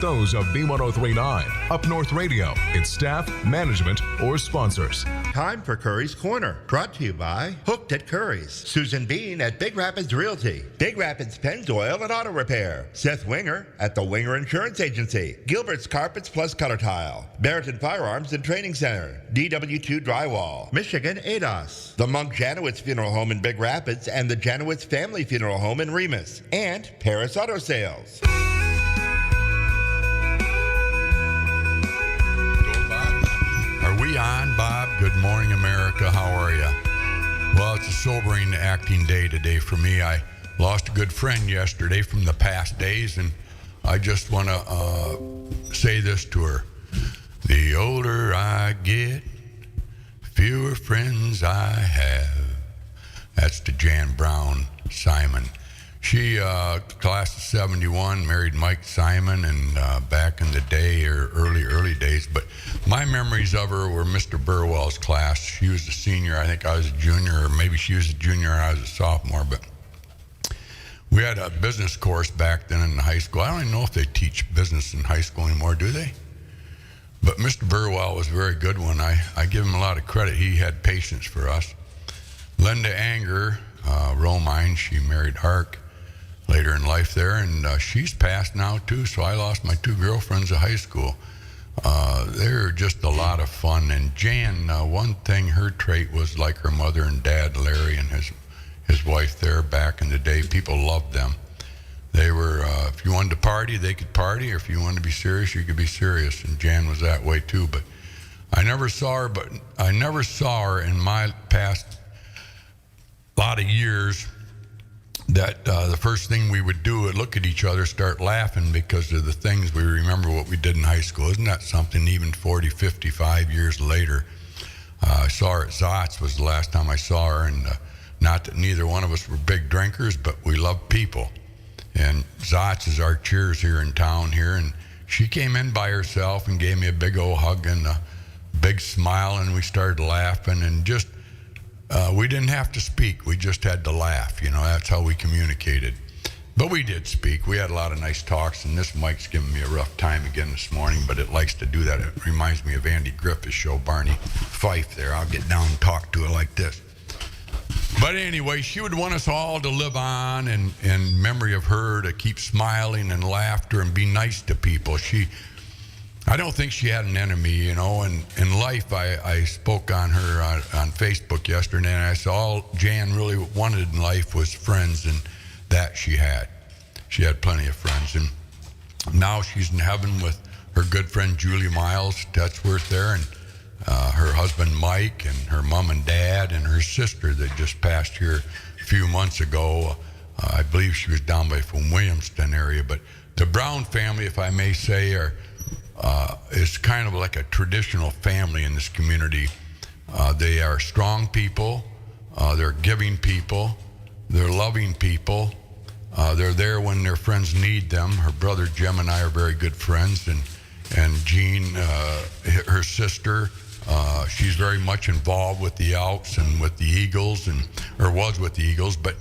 Those of B1039, Up North Radio, its staff, management, or sponsors. Time for Curry's Corner, brought to you by Hooked at Curry's, Susan Bean at Big Rapids Realty, Big Rapids Pennzoil and Auto Repair, Seth Winger at the Winger Insurance Agency, Gilbert's Carpets Plus Color Tile, Barrington Firearms and Training Center, DW2 Drywall, Michigan ADOS, the Monk Janowitz Funeral Home in Big Rapids and the Janowitz Family Funeral Home in Remus, and Paris Auto Sales. Are we on, Bob? Good morning, America. How are you? Well, it's a sobering acting day today for me. I lost a good friend yesterday from the past days, and I just want to say this to her. The older I get, fewer friends I have. That's to Jan Brown Simon. She, class of 71, married Mike Simon, and back in the day, or early days. But my memories of her were Mr. Burwell's class. She was a senior. I think I was a junior, or maybe she was a junior and I was a sophomore. But we had a business course back then in high school. I don't even know if they teach business in high school anymore, do they? But Mr. Burwell was a very good one. I give him a lot of credit. He had patience for us. Linda Anger, Romine, she married Hark later in life there, and she's passed now too, so I lost my two girlfriends at high school. They're just a lot of fun. And Jan, one thing, her trait was like her mother and dad, Larry and his wife there back in the day. People loved them. They were, if you wanted to party, they could party, or if you wanted to be serious, you could be serious, and Jan was that way too. But I never saw her in my past lot of years that the first thing we would do would look at each other, start laughing because of the things we remember what we did in high school. Isn't that something? Even 40, 55 years later, I saw her at Zotz was the last time I saw her, and not that neither one of us were big drinkers, but we loved people. And Zotz is our Cheers here in town here, and she came in by herself and gave me a big old hug and a big smile, and we started laughing, and just we didn't have to speak. We just had to laugh. You know, that's how we communicated. But we did speak. We had a lot of nice talks, and this mic's giving me a rough time again this morning, but it likes to do that. It reminds me of Andy Griffith's show, Barney Fife there. I'll get down and talk to it like this. But anyway, she would want us all to live on in memory of her, to keep smiling and laughter and be nice to people. I don't think she had an enemy, you know, and in life, I spoke on her on Facebook yesterday, and I said all Jan really wanted in life was friends, and that she had. She had plenty of friends, and now she's in heaven with her good friend Julie Miles, Tetchworth there, and her husband Mike, and her mom and dad, and her sister that just passed here a few months ago. I believe she was down by from Williamston area, but the Brown family, if I may say, is kind of like a traditional family in this community. They are strong people, they're giving people, they're loving people, they're there when their friends need them. Her brother Jim and I are very good friends, and Jean, her sister, she's very much involved with the Elks and with the Eagles, or was with the Eagles, but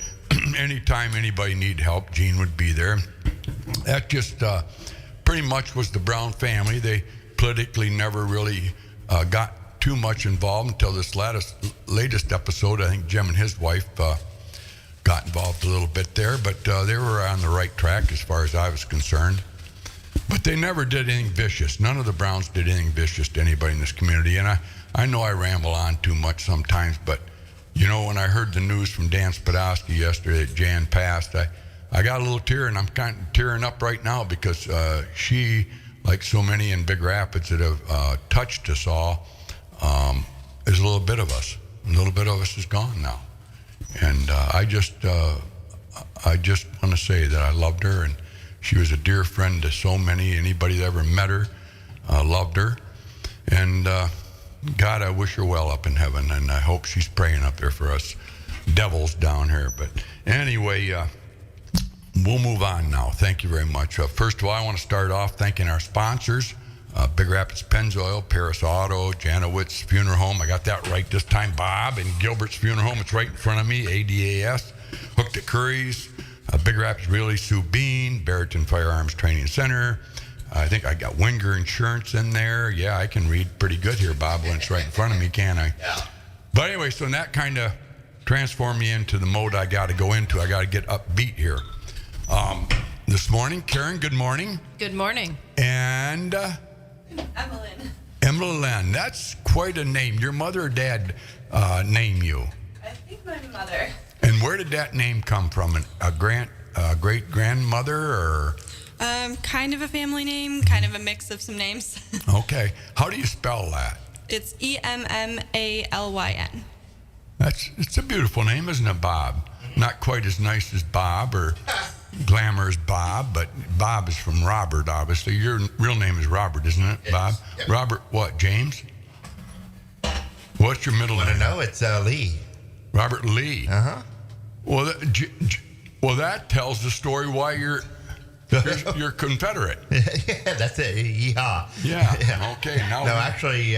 anytime anybody needed help, Jean would be there. That just pretty much was the Brown family. They politically never really got too much involved until this latest episode. I think Jim and his wife got involved a little bit there, but they were on the right track as far as I was concerned. But they never did anything vicious. None of the Browns did anything vicious to anybody in this community. And I know I ramble on too much sometimes, but you know, when I heard the news from Dan Spadowski yesterday that Jan passed, I got a little tear, and I'm kind of tearing up right now because she, like so many in Big Rapids that have touched us all, is a little bit of us. A little bit of us is gone now. And I just want to say that I loved her, and she was a dear friend to so many. Anybody that ever met her loved her. And God, I wish her well up in heaven, and I hope she's praying up there for us devils down here. But anyway, we'll move on now. Thank you very much. First of all, I want to start off thanking our sponsors, Big Rapids Pennzoil, Paris Auto, Janowitz Funeral Home. I got that right this time, Bob, and Gilbert's Funeral Home. It's right in front of me, ADAS. Hooked at Curries, Big Rapids Realty, Sue Bean, Barrington Firearms Training Center, I think I got Winger Insurance in there. Yeah, I can read pretty good here, Bob, when it's right in front of me, can't I? Yeah. But anyway, so that kind of transformed me into the mode I got to go into. I got to get upbeat here. This morning, Karen, good morning. Good morning. And Emmeline, that's quite a name. Your mother or dad name you? I think my mother. And where did that name come from? A great grandmother or? Kind of a family name, kind of a mix of some names. Okay. How do you spell that? It's Emmalyn. It's a beautiful name, isn't it, Bob? Not quite as nice as Bob or glamorous Bob, but Bob is from Robert, obviously. Your real name is Robert, isn't it, Bob? Yep. Robert what, James? What's your middle Want name? to know? It's Lee. Robert Lee. Uh-huh. Well, that tells the story why you're Confederate. Yeah, that's it. Yeehaw. Yeah. Okay. Now. No, actually,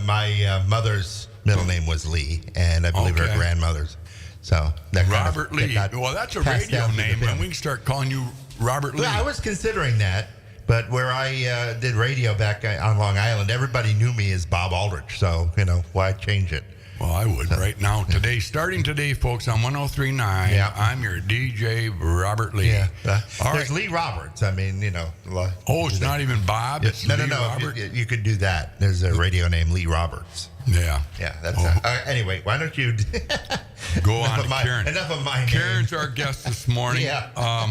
my mother's middle name was Lee, and I believe her Okay. grandmother's. So that Robert Lee. Well, that's a passed radio down through the name, and family. we can start calling you Robert Lee. Well, I was considering that, but where I did radio back on Long Island, everybody knew me as Bob Aldrich. So, why change it? Well, I would right now, starting today, folks, on 103.9, Yeah. I'm your DJ, Robert Lee. Yeah. All There's right. Lee Roberts. I mean, Oh, it's not even Bob? It's No. Lee Robert? You could do that. There's a radio name, Lee Roberts. Yeah. Yeah, that's Oh. anyway, why don't you Go on to Karen. Enough of my name. Karen's our guest this morning. Yeah.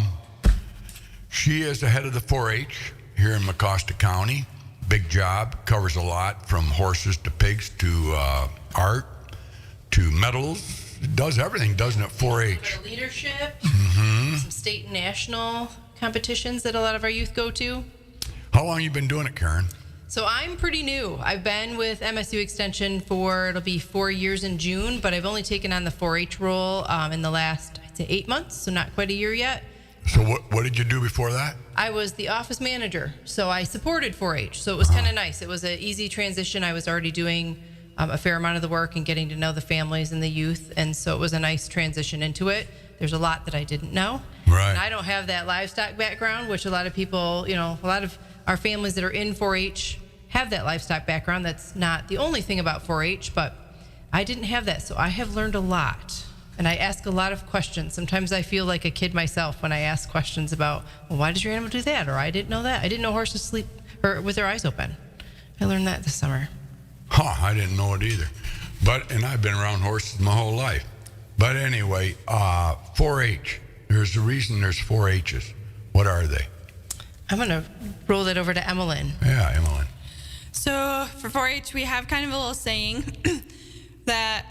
She is the head of the 4-H here in Mecosta County. Big job, covers a lot from horses to pigs to art to medals. It does everything, doesn't it, 4-H? Leadership, some state and national competitions that a lot of our youth go to. How long you been doing it, Karen? So I'm pretty new. I've been with MSU Extension it'll be 4 years in June, but I've only taken on the 4-H role in the last, I'd say 8 months, so not quite a year yet. So what did you do before that? I was the office manager, so I supported 4-H, so it was kind of nice. It was an easy transition. I was already doing a fair amount of the work and getting to know the families and the youth, and so it was a nice transition into it. There's a lot that I didn't know. Right. And I don't have that livestock background, which a lot of people, a lot of our families that are in 4-H have that livestock background. That's not the only thing about 4-H, but I didn't have that, so I have learned a lot. And I ask a lot of questions. Sometimes I feel like a kid myself when I ask questions about, well, why does your animal do that? Or I didn't know that. I didn't know horses sleep or with their eyes open. I learned that this summer. I didn't know it either. And I've been around horses my whole life. But anyway, 4-H. There's a reason there's 4-H's. What are they? I'm going to roll that over to Emmeline. Yeah, Emmeline. So for 4-H, we have kind of a little saying that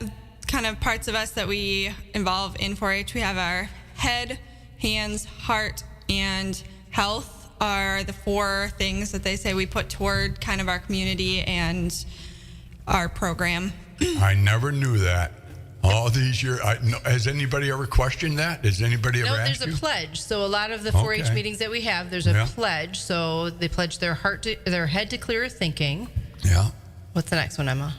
kind of parts of us that we involve in 4-H, we have our head, hands, heart, and health are the 4 things that they say we put toward kind of our community and our program. I never knew that. All these years, has anybody ever questioned that? Has anybody ever No, asked there's you? a pledge. So a lot of the 4-H Okay. meetings that we have, there's a Yeah. pledge. So they pledge their head to clear thinking. Yeah. What's the next one, Emma?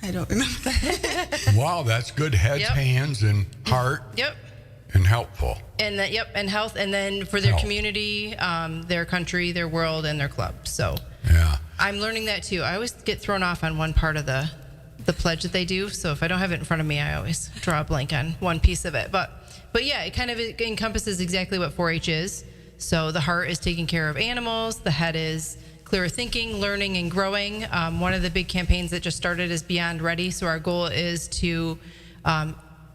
I don't remember that. Wow, that's good. Heads, Yep. hands, and heart, Yep. and helpful. And and health, and then for their Health. community, their country, their world, and their club. So Yeah. I'm learning that too. I always get thrown off on one part of the pledge that they do. So if I don't have it in front of me, I always draw a blank on one piece of it. But yeah, it kind of encompasses exactly what 4-H is. So the heart is taking care of animals. The head is clear thinking, learning, and growing. One of the big campaigns that just started is Beyond Ready. So our goal is to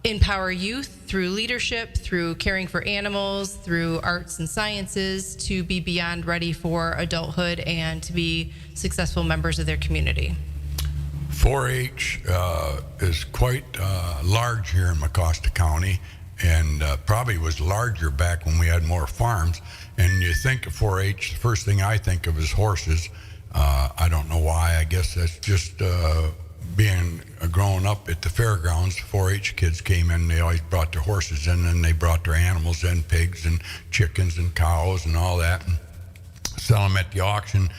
empower youth through leadership, through caring for animals, through arts and sciences, to be beyond ready for adulthood and to be successful members of their community. 4-H is quite large here in Mecosta County, and probably was larger back when we had more farms. And you think of 4-H, the first thing I think of is horses. I don't know why. I guess that's just being growing up at the fairgrounds. 4-H kids came in, they always brought their horses in, and they brought their animals in, pigs and chickens and cows and all that, and sell them at the auction.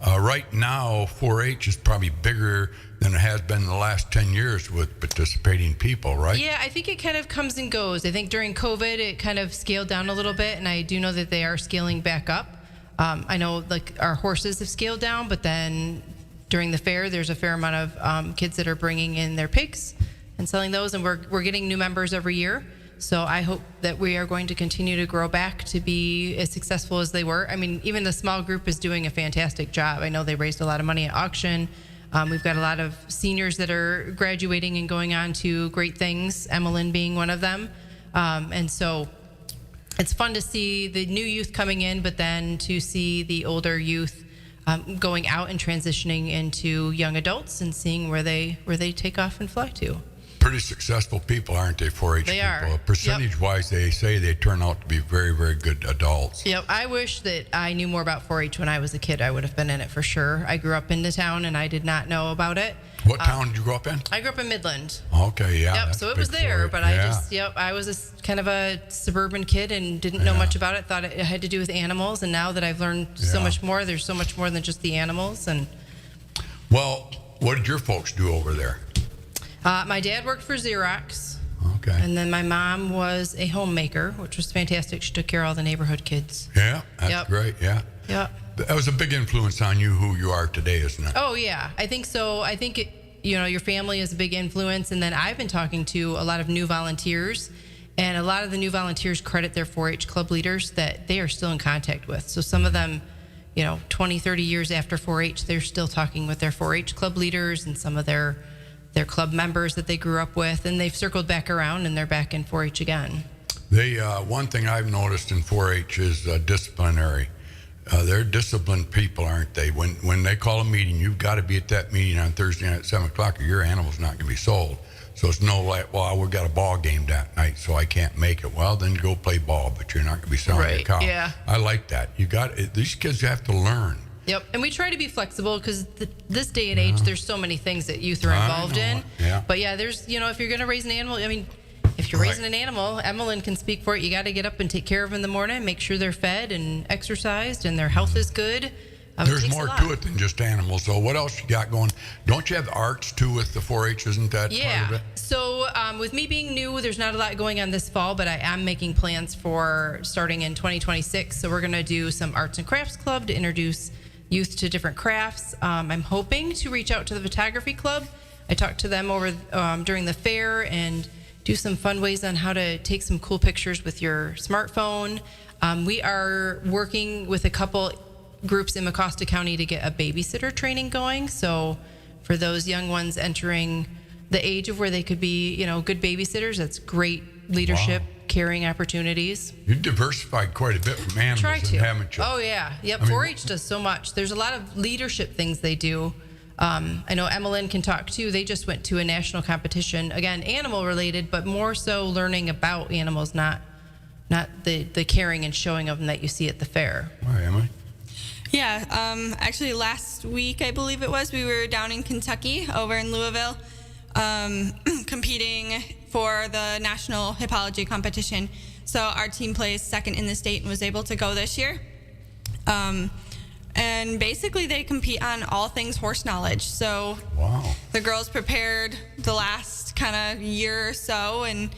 Right now, 4-H is probably bigger than it has been in the last 10 years with participating people, right? Yeah, I think it kind of comes and goes. I think during COVID, it kind of scaled down a little bit, and I do know that they are scaling back up. I know like our horses have scaled down, but then during the fair, there's a fair amount of kids that are bringing in their pigs and selling those, and we're getting new members every year. So I hope that we are going to continue to grow back to be as successful as they were. I mean, even the small group is doing a fantastic job. I know they raised a lot of money at auction. We've got a lot of seniors that are graduating and going on to great things, Emmeline being one of them. And so it's fun to see the new youth coming in, but then to see the older youth going out and transitioning into young adults and seeing where they take off and fly to. Pretty successful people, aren't they, 4-H They people? are. Percentage-wise, they say they turn out to be very, very good adults. Yep. I wish that I knew more about 4-H when I was a kid. I would have been in it for sure. I grew up in the town, and I did not know about it. What town did you grow up in? I grew up in Midland. Okay, yeah. Yep. that's So it big was there, 4-H. but Yeah. I was kind of a suburban kid and didn't know much about it. Thought it had to do with animals, and now that I've learned so much more, there's so much more than just the animals. And Well, what did your folks do over there? my dad worked for Xerox. Okay. And then my mom was a homemaker, which was fantastic. She took care of all the neighborhood kids. Yeah, that's Yep. great, yeah. Yep. That was a big influence on you, who you are today, isn't it? Oh, yeah. I think so. I think, your family is a big influence. And then I've been talking to a lot of new volunteers. And a lot of the new volunteers credit their 4-H club leaders that they are still in contact with. So some of them, 20, 30 years after 4-H, they're still talking with their 4-H club leaders and some of their club members that they grew up with, and they've circled back around and they're back in 4-H again. They one thing I've noticed in 4-H is disciplinary. They're disciplined people, aren't they? When they call a meeting, you've got to be at that meeting on Thursday night at 7 o'clock, or your animal's not going to be sold. So it's no like, well, we've got a ball game that night, so I can't make it. Well, then go play ball, but you're not going to be selling your Right, cow. yeah. I like that. These kids have to learn. Yep, and we try to be flexible because this day and age, there's so many things that youth are involved know in. it, yeah. But yeah, there's, if you're going to raise an animal, if you're Right. raising an animal, Emmeline can speak for it. You got to get up and take care of them in the morning, make sure they're fed and exercised and their health is good. There's takes a more lot. to it than just animals. So what else you got going? Don't you have the arts too with the 4-H? Isn't that part of Yeah. it? So with me being new, there's not a lot going on this fall, but I am making plans for starting in 2026. So we're going to do some arts and crafts club to introduce youth to different crafts. I'm hoping to reach out to the photography club. I talked to them over during the fair and do some fun ways on how to take some cool pictures with your smartphone. We are working with a couple groups in Mecosta County to get a babysitter training going. So for those young ones entering the age of where they could be, good babysitters, that's great leadership, caring opportunities. You've diversified quite a bit from animals, Try to. haven't you? Oh, yeah. Yep. I mean, 4-H does so much. There's a lot of leadership things they do. I know Emmeline can talk too. They just went to a national competition, again, animal related, but more so learning about animals, not the caring and showing of them that you see at the fair. Hi, Emily. Yeah, actually last week, I believe it was, we were down in Kentucky over in Louisville competing for the national hippology competition. So our team placed second in the state and was able to go this year. And basically they compete on all things horse knowledge. So Wow. the girls prepared the last kind of year or so and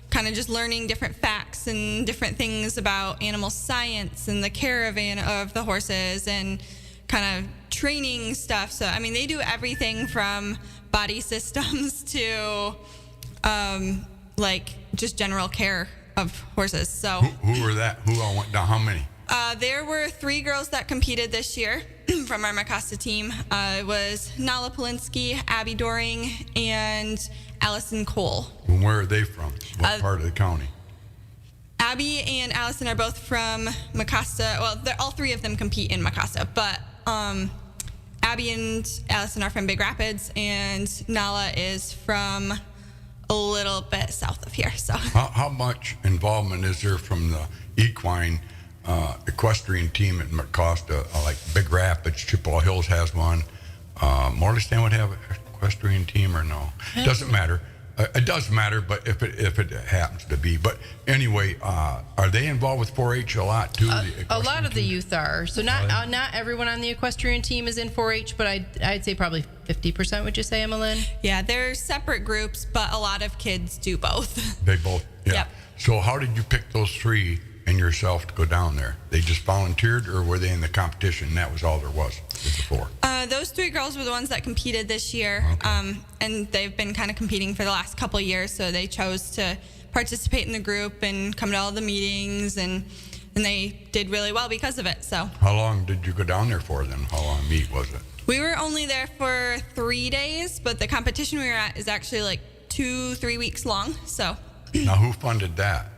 kind of just learning different facts and different things about animal science and the care of the horses and kind of training stuff. So, I mean, they do everything from body systems to like just general care of horses. So Who were that? Who all went down? How many? there were 3 girls that competed this year from our Mecosta team. It was Nala Polinsky, Abby Doring, and Allison Cole. And where are they from? What part of the county? Abby and Allison are both from Mecosta. Well, all 3 of them compete in Mecosta, but Abby and Allison are from Big Rapids, and Nala is from a little bit south of here. So, How much involvement is there from the equine equestrian team at Mecosta, like Big Rapids, Chippewa Hills has one. Morristown would have an equestrian team or no? Doesn't matter. It does matter, but if it happens to be. But anyway, are they involved with 4-H a lot too? A lot of the youth are. So not everyone on the equestrian team is in 4-H, but I'd say probably 50%. Would you say, Emmeline? yeah, they're separate groups, but a lot of kids do both. They both. Yeah. Yep. So how did you pick those 3 and yourself to go down there? They just volunteered, or were they in the competition and that was all there was before? Those 3 girls were the ones that competed this year, and they've been kind of competing for the last couple of years, so they chose to participate in the group and come to all the meetings, and they did really well because of it. So How long did you go down there for then? How long meet was it? we were only there for 3 days, but the competition we were at is actually like 2-3 weeks long. So Now, who funded that?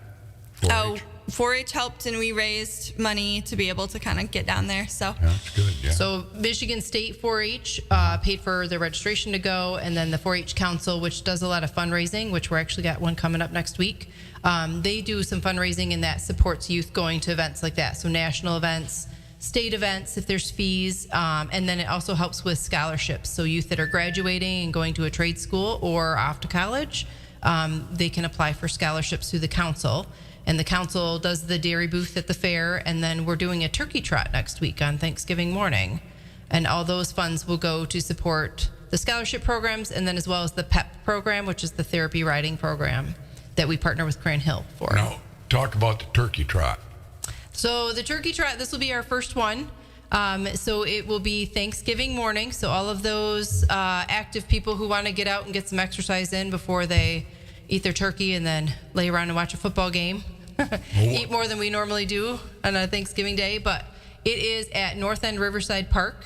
4-H? oh, 4-H helped, and we raised money to be able to kind of get down there. So Yeah, that's good, yeah. So Michigan State 4-H paid for their registration to go, and then the 4-H Council, which does a lot of fundraising, which we're actually got one coming up next week. They do some fundraising, and that supports youth going to events like that. So national events, state events, if there's fees, and then it also helps with scholarships. So youth that are graduating and going to a trade school or off to college, they can apply for scholarships through the council. And the council does the dairy booth at the fair, and then we're doing a turkey trot next week on Thanksgiving morning. And all those funds will go to support the scholarship programs, and then as well as the PEP program, which is the therapy riding program that we partner with Cran Hill for. Now, talk about the turkey trot. So the turkey trot, this will be our first one. So it will be Thanksgiving morning. So all of those active people who want to get out and get some exercise in before they eat their turkey and then lay around and watch a football game. Eat more than we normally do on a Thanksgiving day. But it is at North End Riverside Park.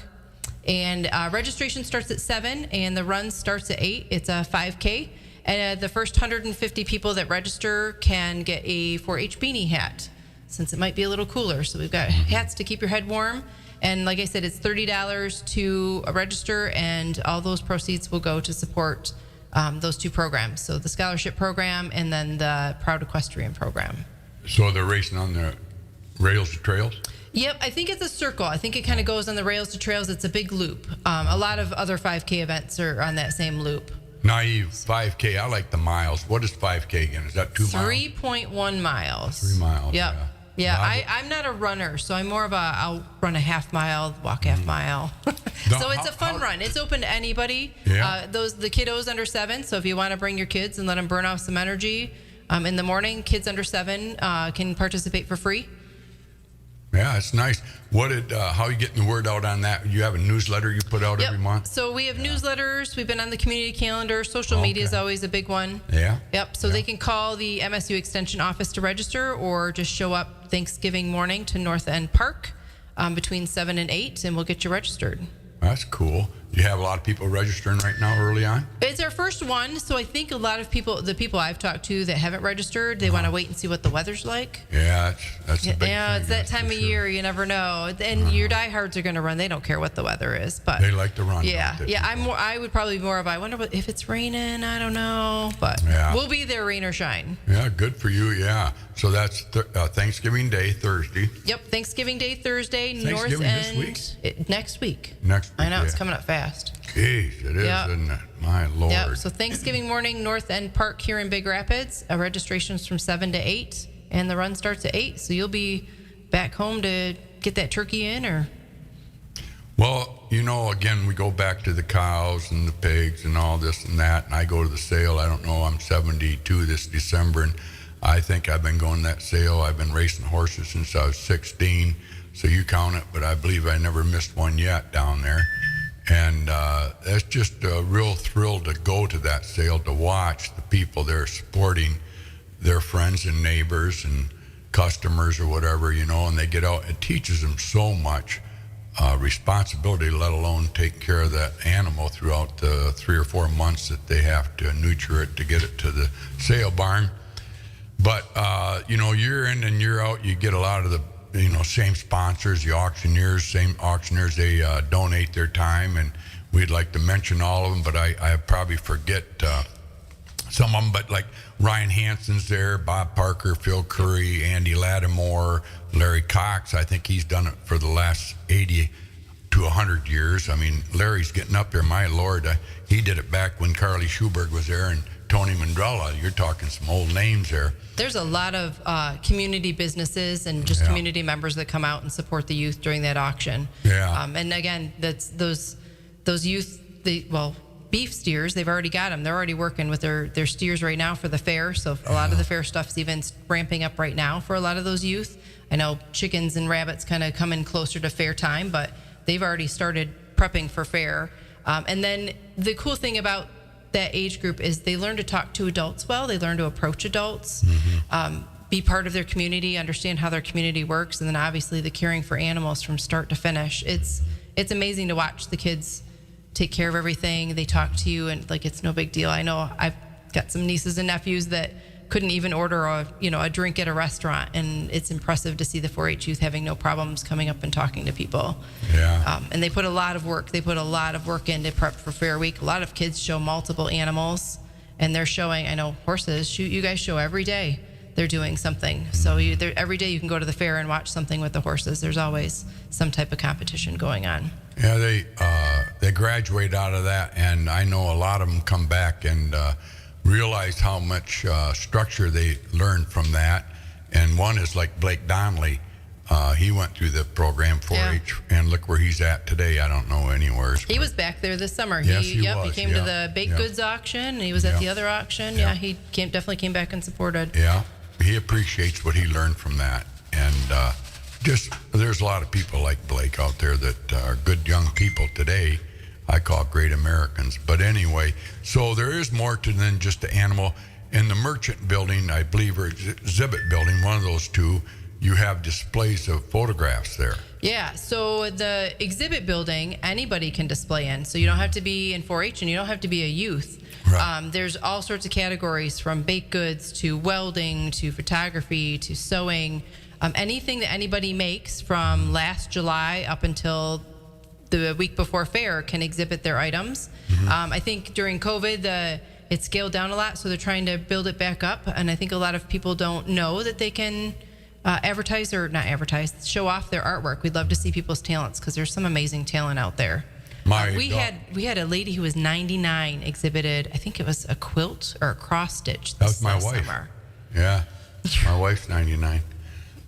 And registration starts at 7 and the run starts at 8. It's a 5K. And the first 150 people that register can get a 4-H beanie hat, since it might be a little cooler. So we've got hats to keep your head warm. And like I said, it's $30 to register, and all those proceeds will go to support those 2 programs. So the scholarship program and then the Proud Equestrian program. So they're racing on the rails to trails? Yep, I think it's a circle. I think it kind of goes on the rails to trails. It's a big loop. A lot of other 5K events are on that same loop. Naive 5K. I like the miles. What is 5K again? Is that 2 miles? 3.1 miles. 3 miles. Yep. Yeah, Bob- I'm not a runner, so I'm more of I'll run a half mile, walk half mile. So it's a fun run. It's open to anybody. Yeah. The kiddos under 7. So if you want to bring your kids and let them burn off some energy in the morning, kids under 7 can participate for free. Yeah, it's nice. How are you getting the word out on that? You have a newsletter you put out every month? So we have newsletters. We've been on the community calendar. Social media is always a big one. Yeah. Yep. So they can call the MSU Extension office to register, or just show up Thanksgiving morning to North End Park between 7 and 8, and we'll get you registered. That's cool. You have a lot of people registering right now early on? It's our first one, so I think a lot of people, the people I've talked to that haven't registered, they want to wait and see what the weather's like. Yeah, that's a big thing. Yeah, it's that time of year. You never know. And your diehards are going to run. They don't care what the weather is, but They like to run. yeah, don't they? yeah. I would probably be more of. I wonder if it's raining. I don't know, but Yeah. we'll be there, rain or shine. Yeah, good for you. Yeah. So that's Thanksgiving Day, Thursday. Yep, Thanksgiving Day, Thursday, North Thanksgiving End. this Next week. Next week. I know it's yeah. coming up fast. Jeez, it is, Yep. isn't it? My Lord. Yep. So Thanksgiving morning, North End Park here in Big Rapids. Registration's from 7 to 8, and the run starts at 8. So you'll be back home to get that turkey in, or. Well, again, we go back to the cows and the pigs and all this and that, and I go to the sale. I don't know, I'm 72 this December, and I think I've been going to that sale. I've been racing horses since I was 16, so you count it, but I believe I never missed one yet down there. And that's just a real thrill to go to that sale, to watch the people there supporting their friends and neighbors and customers or whatever, and they get out. It teaches them so much responsibility, let alone taking care of that animal throughout the 3 or 4 months that they have to nurture it to get it to the sale barn. But, year in and year out, you get a lot of the same sponsors, the auctioneers, they donate their time, and we'd like to mention all of them, but I probably forget some of them, but like Ryan Hansen's there, Bob Parker, Phil Curry, Andy Lattimore, Larry Cox. I think he's done it for the last 80 to 100 years. I mean, Larry's getting up there, my Lord. He did it back when Carly Schuberg was there, and Tony Mandrella. You're talking some old names there. There's a lot of community businesses and just community members that come out and support the youth during that auction. Yeah. And again, that's those youth. beef steers, they've already got them. They're already working with their steers right now for the fair. So a lot of the fair stuff's even ramping up right now for a lot of those youth. I know chickens and rabbits kind of come in closer to fair time, but they've already started prepping for fair. And then the cool thing about that age group is they learn to talk to adults well. They learn to approach adults, be part of their community, understand how their community works, and then obviously the caring for animals from start to finish. It's amazing to watch the kids take care of everything. They talk to you and like it's no big deal. I know I've got some nieces and nephews that couldn't even order a drink at a restaurant, and it's impressive to see the 4-H youth having no problems coming up and talking to people. Yeah. And they put a lot of work. They put a lot of work in to prep for Fair Week. A lot of kids show multiple animals, and they're showing. I know horses. Shoot, you guys show every day. They're doing something. So every day you can go to the fair and watch something with the horses. There's always some type of competition going on. Yeah, they graduate out of that, and I know a lot of them come back and realize how much structure they learned from that. And one is like Blake Donnelly. He went through the program 4-H, and look where he's at today. I don't know anywhere. He was back there this summer. Yes, he was. He came to the baked goods auction. He was at the other auction. Yeah, he definitely came back and supported. Yeah, he appreciates what he learned from that. And there's a lot of people like Blake out there that are good young people today. I call great Americans. But anyway, so there is more to than just the animal. In the merchant building, I believe, or exhibit building, one of those two, you have displays of photographs there. Yeah, so the exhibit building, anybody can display in. So you don't have to be in 4-H and you don't have to be a youth. Right. There's all sorts of categories from baked goods to welding to photography to sewing. Anything that anybody makes from last July up until the week before fair can exhibit their items. I think during COVID, it scaled down a lot, so they're trying to build it back up. And I think a lot of people don't know that they can show off their artwork. We'd love to see people's talents because there's some amazing talent out there. We had a lady who was 99 exhibited. I think it was a quilt or a cross stitch. That was my wife. Summer. Yeah, my wife's 99.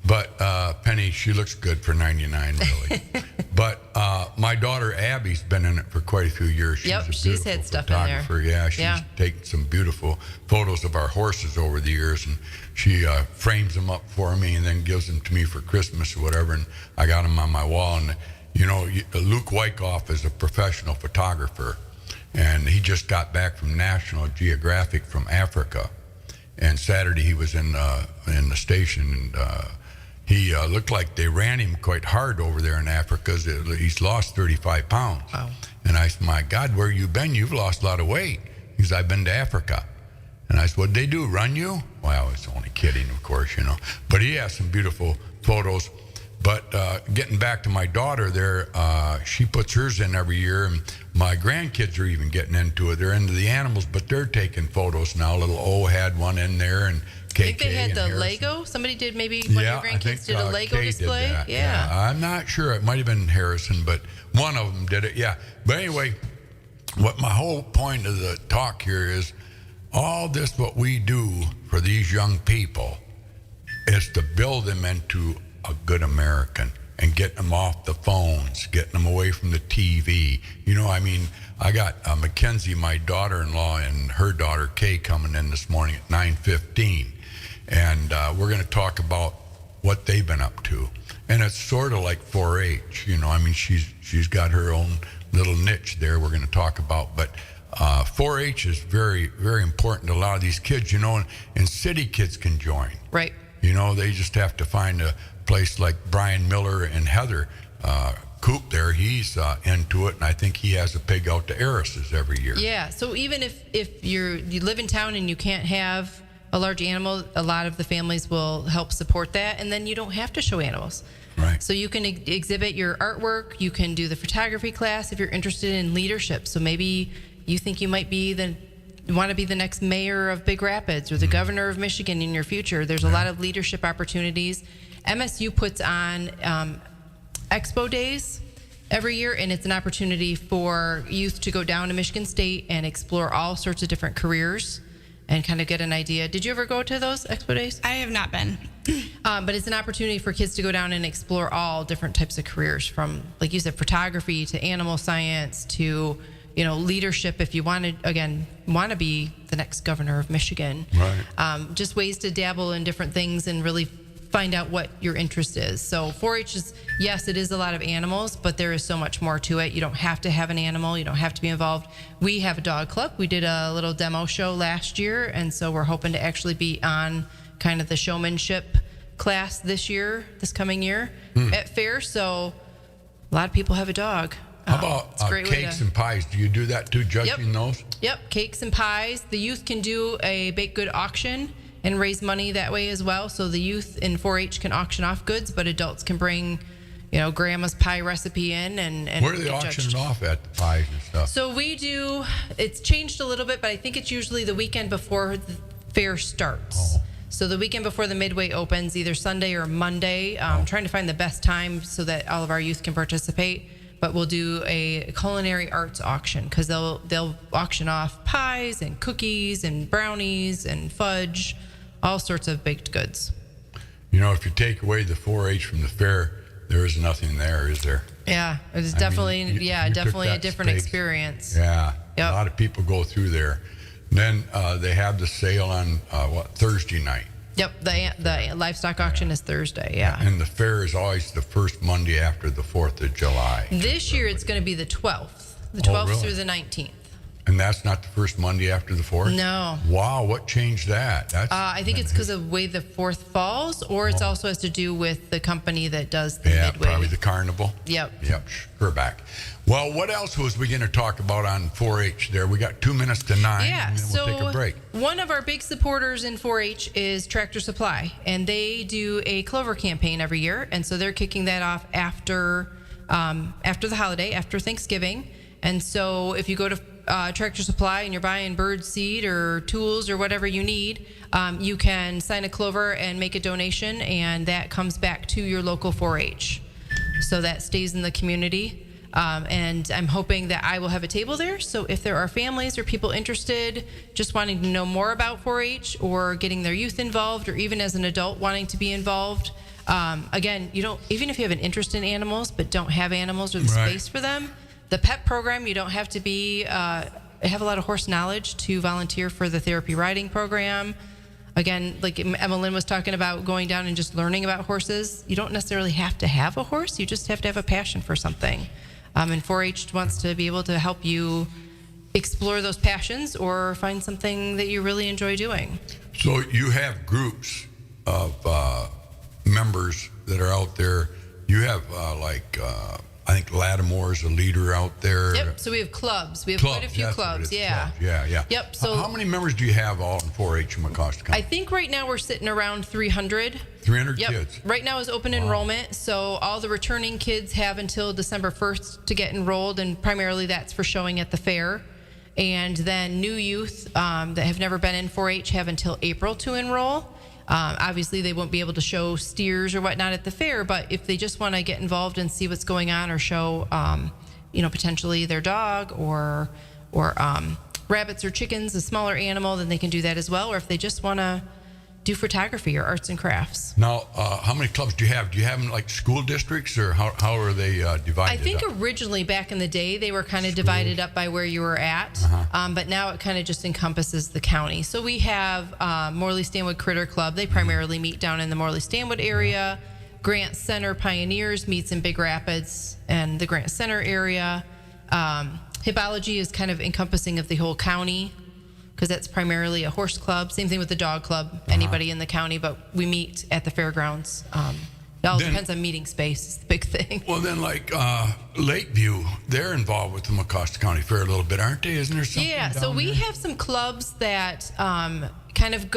But Penny, she looks good for 99, really. But my daughter Abby's been in it for quite a few years. She's had stuff in there. Yeah, she's taken some beautiful photos of our horses over the years, and she frames them up for me and then gives them to me for Christmas or whatever. And I got them on my wall. And Luke Wyckoff is a professional photographer, and he just got back from National Geographic from Africa. And Saturday he was in the station, and he looked like they ran him quite hard over there in Africa. He's lost 35 pounds. Wow. And I said, my God, where you been? You've lost a lot of weight. He said, I've been to Africa. And I said, what'd they do, run you? Well, I was only kidding, of course, But he has some beautiful photos. But getting back to my daughter there, she puts hers in every year. And my grandkids are even getting into it. They're into the animals, but they're taking photos now. Little O had one in there, and KK. I think they had the Harrison. Lego. Somebody did, maybe one of your grandkids did a Lego Kay display. Did that. Yeah. I'm not sure. It might have been Harrison, but one of them did it. Yeah. But anyway, what my whole point of the talk here is, all this what we do for these young people is to build them into a good American and get them off the phones, getting them away from the TV. I got Mackenzie, my daughter-in-law, and her daughter Kay coming in this morning at 9:15. And we're going to talk about what they've been up to. And it's sort of like 4-H, she's got her own little niche there we're going to talk about. But 4-H is very, very important to a lot of these kids, and city kids can join. Right. They just have to find a place like Brian Miller and Heather Coop there. He's into it, and I think he has a pig out to Eris's every year. Yeah, so even if you live in town and you can't have a large animal, a lot of the families will help support that, and then you don't have to show animals. Right. So you can exhibit your artwork, you can do the photography class if you're interested in leadership. So maybe you think you might want to be the next mayor of Big Rapids or the governor of Michigan in your future. There's a lot of leadership opportunities. MSU puts on Expo Days every year, and it's an opportunity for youth to go down to Michigan State and explore all sorts of different careers and kind of get an idea. Did you ever go to those Expo Days? I have not been. But it's an opportunity for kids to go down and explore all different types of careers, from, like you said, photography to animal science to, leadership, if you want to be the next governor of Michigan. Right. Just ways to dabble in different things and really find out what your interest is. So 4-H is, yes, it is a lot of animals, but there is so much more to it. You don't have to have an animal. You don't have to be involved. We have a dog club. We did a little demo show last year, and so we're hoping to actually be on kind of the showmanship class this coming year at fair. So a lot of people have a dog. How about cakes and pies? Do you do that too, judging those? Yep, cakes and pies. The youth can do a baked good auction and raise money that way as well. So the youth in 4-H can auction off goods, but adults can bring, grandma's pie recipe in and where do they get auction judged. it off at, the pies and stuff? So it's changed a little bit, but I think it's usually the weekend before the fair starts. Oh. So the weekend before the Midway opens, either Sunday or Monday. Trying to find the best time so that all of our youth can participate. But we'll do a culinary arts auction because they'll auction off pies and cookies and brownies and fudge, all sorts of baked goods. If you take away the 4-H from the fair, there is nothing there, is there? Yeah, it's I definitely mean, you definitely took a that different space. experience. Yeah, Yep. a lot of people go through there. And then they have the sale on Thursday night. Yep, the livestock auction is Thursday. Yeah. And the fair is always the first Monday after the 4th of July. This year it's going to be the 12th, the 12th really? through the 19th. And that's not the first Monday after the 4th? No. Wow, what changed that? I think it's because of the way the 4th falls, or it's also has to do with the company that does the Midway. Probably the carnival. Yep. Sure back. Well, what else was we going to talk about on 4-H there? We got 2 minutes to 9, Yeah, and then so we'll take a break. one of our big supporters in 4-H is Tractor Supply, and they do a clover campaign every year, and so they're kicking that off after the holiday, after Thanksgiving. And so if you go to Tractor Supply and you're buying bird seed or tools or whatever you need, you can sign a clover and make a donation, and that comes back to your local 4-H. So that stays in the community. And I'm hoping that I will have a table there. So if there are families or people interested, just wanting to know more about 4-H or getting their youth involved, or even as an adult wanting to be involved, again, even if you have an interest in animals but don't have animals or the Right. space for them, the pet program, you don't have to have a lot of horse knowledge to volunteer for the therapy riding program. Again, like Emma Lynn was talking about, going down and just learning about horses. You don't necessarily have to have a horse. You just have to have a passion for something. And 4-H wants to be able to help you explore those passions or find something that you really enjoy doing. So you have groups of members that are out there. You have I think Lattimore's a leader out there. Yep. So we have clubs. We have quite a few that's what it clubs. is, Yeah. clubs. Yeah. Yep. So how many members do you have all in 4-H in Mecosta County? I think right now we're sitting around 300. 300 Yep. kids. Right now is open enrollment, so all the returning kids have until December 1st to get enrolled, and primarily that's for showing at the fair. And then new youth that have never been in 4-H have until April to enroll. Obviously, they won't be able to show steers or whatnot at the fair, but if they just want to get involved and see what's going on, or show, potentially their dog or rabbits or chickens, a smaller animal, then they can do that as well. Or if they just want to do photography or arts and crafts. Now, how many clubs do you have? Do you have them like school districts, or how are they divided I think up? originally back in the day they were kind of divided up by where you were at, but now it kind of just encompasses the county. So we have Morley-Stanwood Critter Club. They primarily meet down in the Morley-Stanwood area. Grant Center Pioneers meets in Big Rapids and the Grant Center area. Hippology is kind of encompassing of the whole county, because that's primarily a horse club. Same thing with the dog club, anybody in the county, but we meet at the fairgrounds. It all depends on meeting space, is the big thing. Well, then, like Lakeview, they're involved with the Mecosta County Fair a little bit, aren't they? Isn't there something Yeah, so down we there? have some clubs that kind of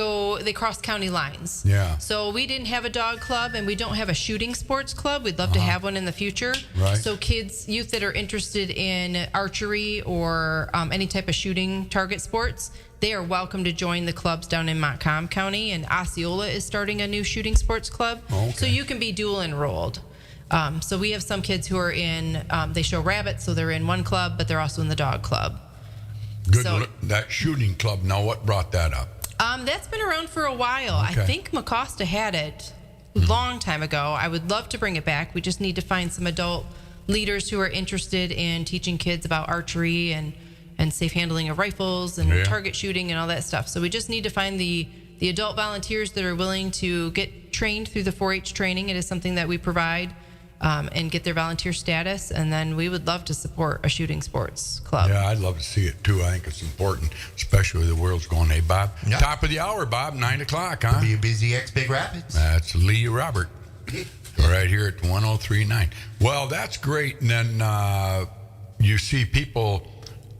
they cross county lines. Yeah. So we didn't have a dog club, and we don't have a shooting sports club. We'd love to have one in the future. Right. So youth that are interested in archery or any type of shooting target sports, they are welcome to join the clubs down in Montcalm County, and Osceola is starting a new shooting sports club. Okay. So you can be dual enrolled. So we have some kids who are in, they show rabbits, so they're in one club, but they're also in the dog club. Good. so- That shooting club, now what brought that up? That's been around for a while. Okay. I think Mecosta had it a long time ago. I would love to bring it back. We just need to find some adult leaders who are interested in teaching kids about archery and and safe handling of rifles and target shooting and all that stuff. So we just need to find the adult volunteers that are willing to get trained through the 4-H training. It is something that we provide, and get their volunteer status. And then we would love to support a shooting sports club. Yeah, I'd love to see it too. I think it's important, especially the world's going, hey, Bob. Yeah. Top of the hour, Bob, 9 o'clock, huh? Be a busy ex Big Rapids. That's Lee Robert right here at 103.9. Well, that's great. And then you see people,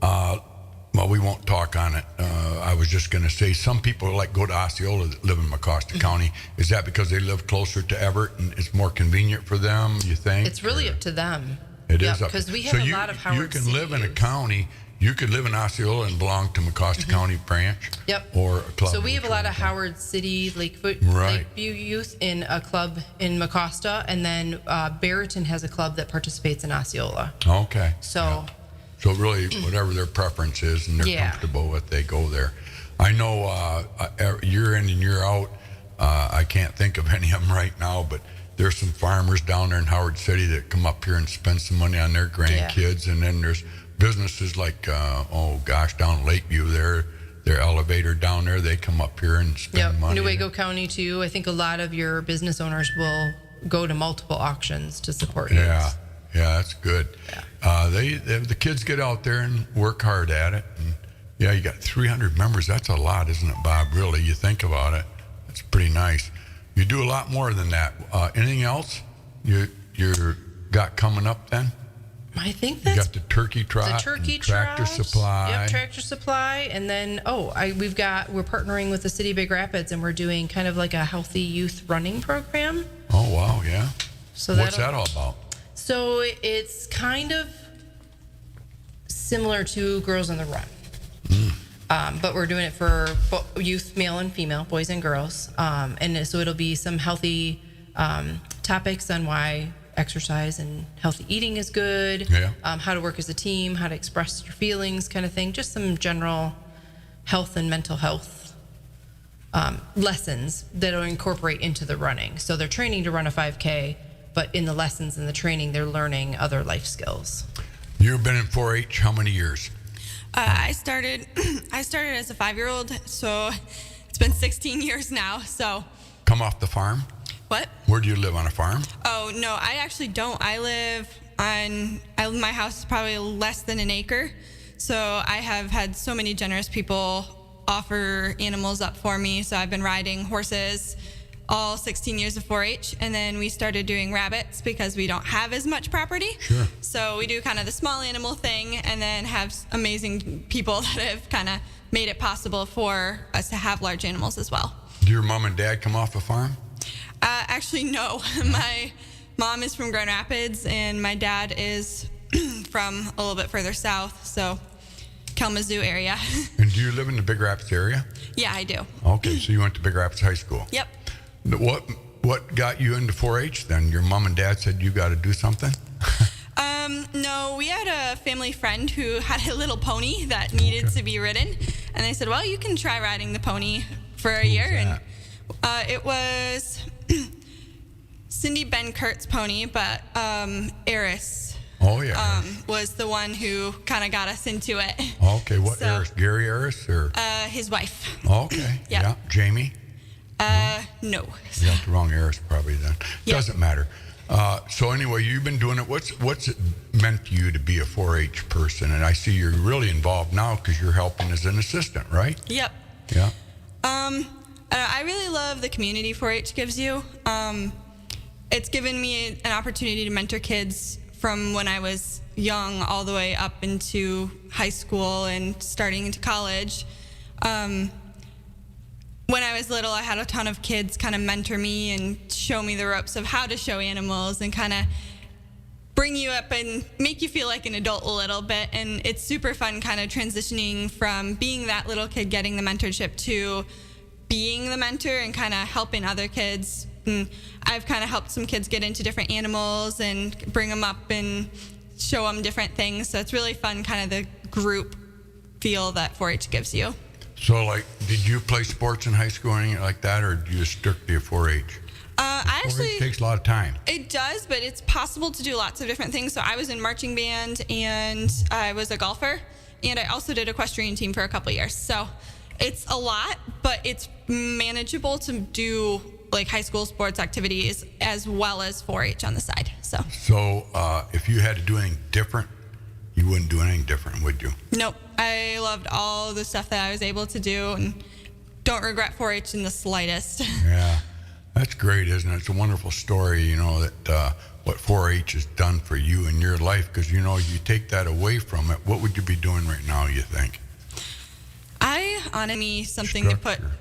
well, we won't talk on it. I was just going to say some people like go to Osceola that live in Mecosta County. Is that because they live closer to Everett and it's more convenient for them, you think? It's really up to them. It is up because we have a lot of Howard You can City live in a youth. county. You could live in Osceola and belong to Mecosta County branch. Yep. Or a club. So we have a lot of Howard City, Lakeview youth in a club in Mecosta, and then Barrington has a club that participates in Osceola. Okay. So. So really, whatever their preference is and they're comfortable with, they go there. I know year in and year out, I can't think of any of them right now, but there's some farmers down there in Howard City that come up here and spend some money on their grandkids. And then there's businesses like, down Lakeview there, their elevator down there, they come up here and spend money. Newaygo County too. I think a lot of your business owners will go to multiple auctions to support youth. Yeah, that's good. The kids get out there and work hard at it. And you got 300 members. That's a lot, isn't it, Bob? Really, you think about it. It's pretty nice. You do a lot more than that. Anything else you got coming up then? I think You that's got the turkey trot, Tractor Supply. Yep, Tractor Supply, and then we're partnering with the City of Big Rapids, and we're doing kind of like a healthy youth running program. Oh wow, yeah. So what's that all about? So it's kind of similar to Girls on the Run, but we're doing it for youth, male and female, boys and girls, and so it'll be some healthy topics on why exercise and healthy eating is good, how to work as a team, how to express your feelings, kind of thing. Just some general health and mental health lessons that will incorporate into the running. So they're training to run a 5K, but in the lessons and the training, they're learning other life skills. You've been in 4-H how many years? I started as a 5-year-old, so it's been 16 years now. So. Come off the farm? What? Where do you live, on a farm? Oh, no, I actually don't. My house is probably less than an acre. So I have had so many generous people offer animals up for me. So I've been riding horses all 16 years of 4-H. And then we started doing rabbits because we don't have as much property. Sure. So we do kind of the small animal thing and then have amazing people that have kind of made it possible for us to have large animals as well. Do your mom and dad come off a farm? Actually, no. My mom is from Grand Rapids, and my dad is from a little bit further south, so Kalamazoo area. And do you live in the Big Rapids area? Yeah, I do. Okay, so you went to Big Rapids High School. Yep. What got you into 4-H then? Your mom and dad said you got to do something? No, we had a family friend who had a little pony that needed to be ridden, and they said, well, you can try riding the pony for a year. That? And it was Cindy Ben Kurt's pony, but Eris was the one who kind of got us into it. Okay, what Eris? Gary Eris? Or? His wife. Okay, yeah. Jamie? No. You got the wrong Eris probably then. Yep. Doesn't matter. So anyway, you've been doing it. What's it meant to you to be a 4-H person? And I see you're really involved now because you're helping as an assistant, right? Yep. Yeah. I really love the community 4-H gives you. It's given me an opportunity to mentor kids from when I was young all the way up into high school and starting into college. When I was little, I had a ton of kids kind of mentor me and show me the ropes of how to show animals and kind of bring you up and make you feel like an adult a little bit. And it's super fun kind of transitioning from being that little kid getting the mentorship to being the mentor and kind of helping other kids. And I've kind of helped some kids get into different animals and bring them up and show them different things. So it's really fun, kind of the group feel that 4-H gives you. So, did you play sports in high school or anything like that, or do you strictly a 4-H? I actually... 4-H takes a lot of time. It does, but it's possible to do lots of different things. So I was in marching band, and I was a golfer. and I also did equestrian team for a couple years. So it's a lot, but it's manageable to do like high school sports activities as well as 4-H on the side. So if you had to do anything different, you wouldn't do anything different, would you? nope. I loved all the stuff that I was able to do and don't regret 4-H in the slightest. Yeah, that's great, isn't it? It's a wonderful story, you know, that what 4-H has done for you in your life, because, you know, you take that away from it, what would you be doing right now, you think? I honestly something to put Structure.